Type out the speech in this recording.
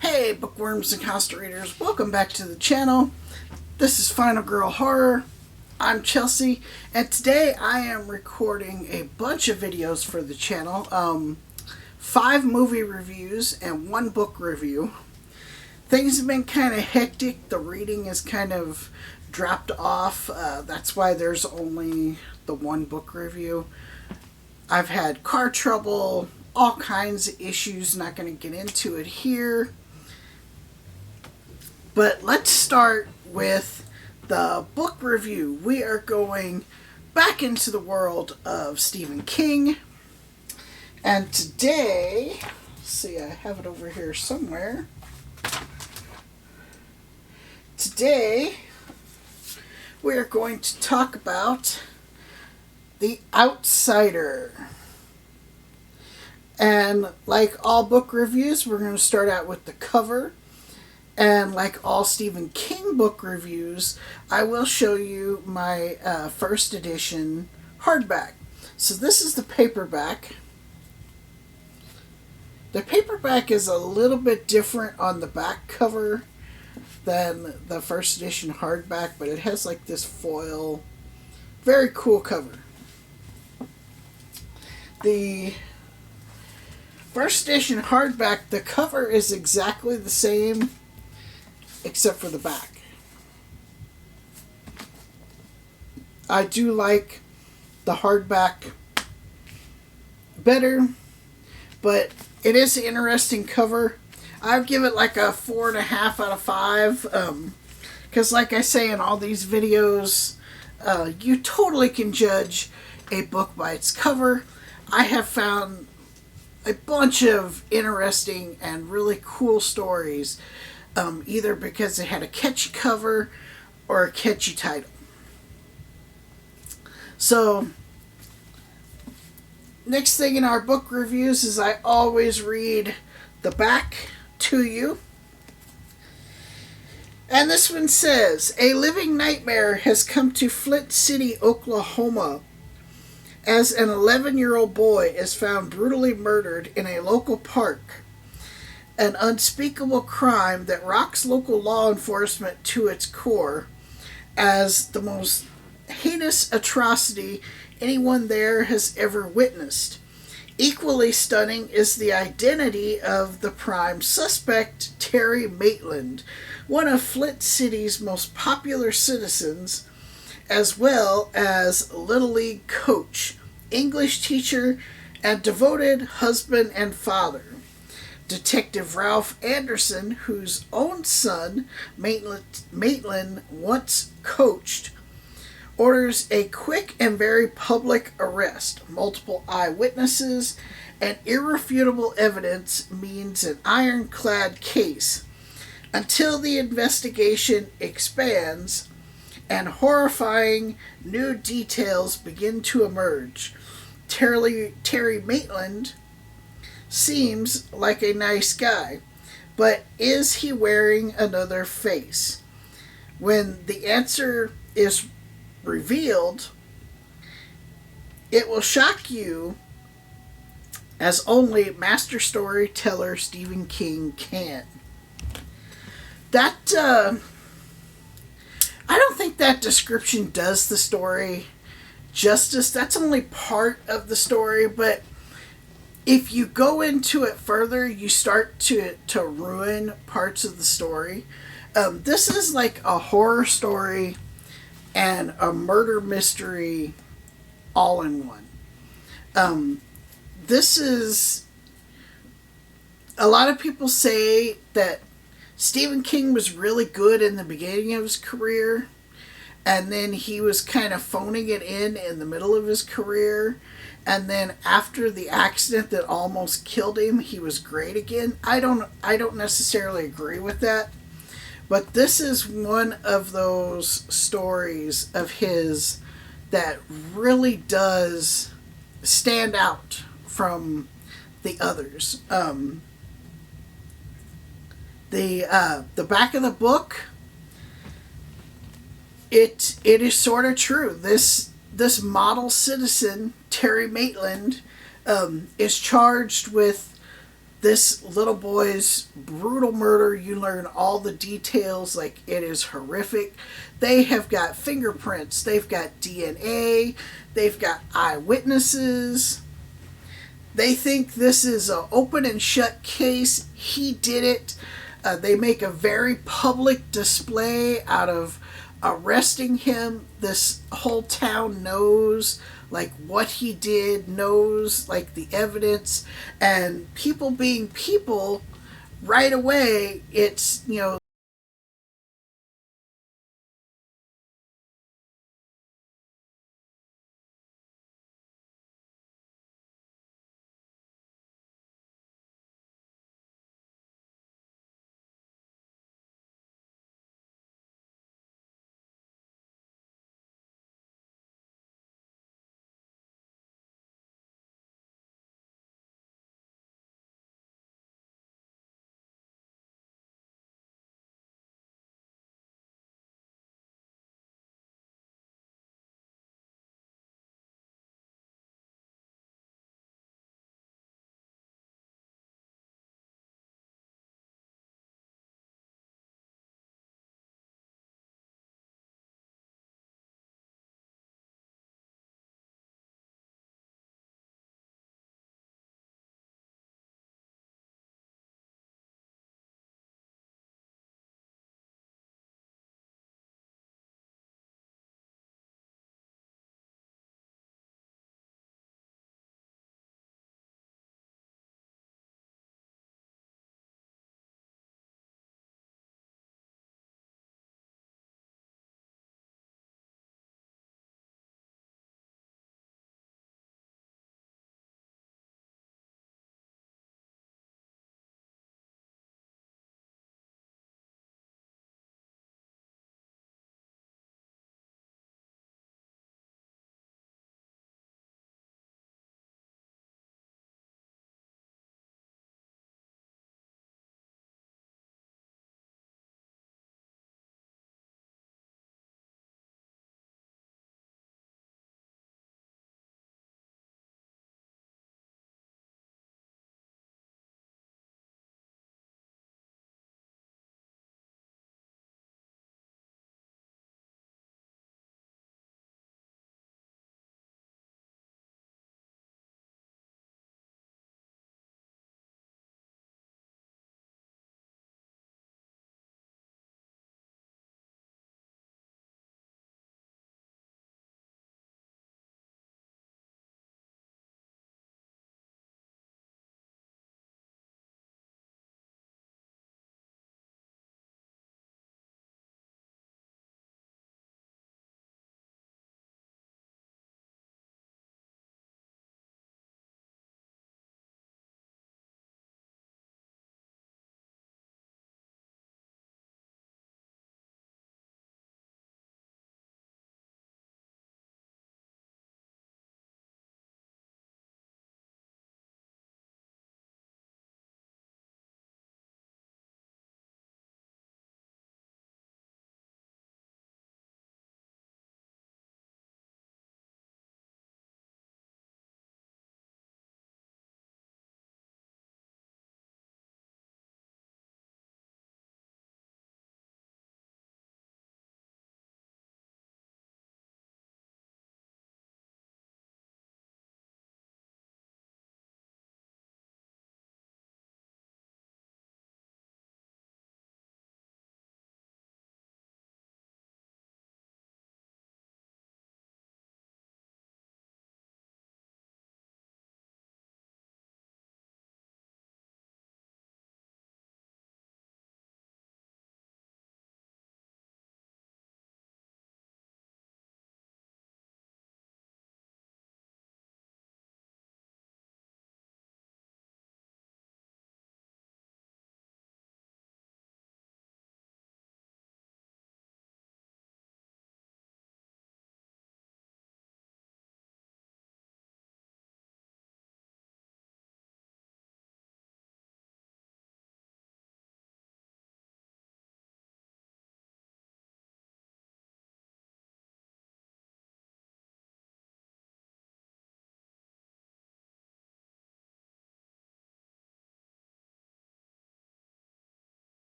Hey, bookworms and coaster readers, welcome back to the channel. This is Final Girl Horror. I'm Chelsea, and today I am recording a bunch of videos for the channel. 5 movie reviews and 1 book review. Things have been kind of hectic. The reading has kind of dropped off. That's why there's only the 1 book review. I've had car trouble, all kinds of issues. Not going to get into it here. But let's start with the book review. We are going back into the world of Stephen King. And today, let's see, I have it over here somewhere. Today, we are going to talk about The Outsider. And like all book reviews, we're going to start out with the cover. And like all Stephen King book reviews, I will show you my first edition hardback. So this is the paperback. The paperback is a little bit different on the back cover than the first edition hardback, but it has like this foil, very cool cover. The first edition hardback, the cover is exactly the same except for the back. I do like the hardback better, but it is an interesting cover. I'd give it like a 4.5 out of 5. Because like I say in all these videos, you totally can judge a book by its cover. I have found a bunch of interesting and really cool stories, either because it had a catchy cover or a catchy title. So, next thing in our book reviews is I always read the back to you. And this one says, a living nightmare has come to Flint City, Oklahoma, as an 11-year-old boy is found brutally murdered in a local park. An unspeakable crime that rocks local law enforcement to its core as the most heinous atrocity anyone there has ever witnessed. Equally stunning is the identity of the prime suspect, Terry Maitland, one of Flint City's most popular citizens, as well as Little League coach, English teacher, and devoted husband and father. Detective Ralph Anderson, whose own son Maitland once coached, orders a quick and very public arrest. Multiple eyewitnesses and irrefutable evidence means an ironclad case until the investigation expands and horrifying new details begin to emerge. Terry Maitland seems like a nice guy, but is he wearing another face? When the answer is revealed, it will shock you as only master storyteller Stephen King can. That, I don't think that description does the story justice. That's only part of the story, but if you go into it further, you start to ruin parts of the story. This is like a horror story and a murder mystery all in one. This is... A lot of people say that Stephen King was really good in the beginning of his career, and then he was kind of phoning it in the middle of his career, and then after the accident that almost killed him, he was great again. I don't necessarily agree with that, but this is one of those stories of his that really does stand out from the others. The back of the book, it is sort of true. This model citizen, Terry Maitland, is charged with This little boy's brutal murder, you learn all the details, like it is horrific. They have got fingerprints, they've got DNA, they've got eyewitnesses. They think this is an open and shut case. He did it. They make a very public display out of arresting him. This whole town knows like what he did, knows like the evidence, and people being people, right away it's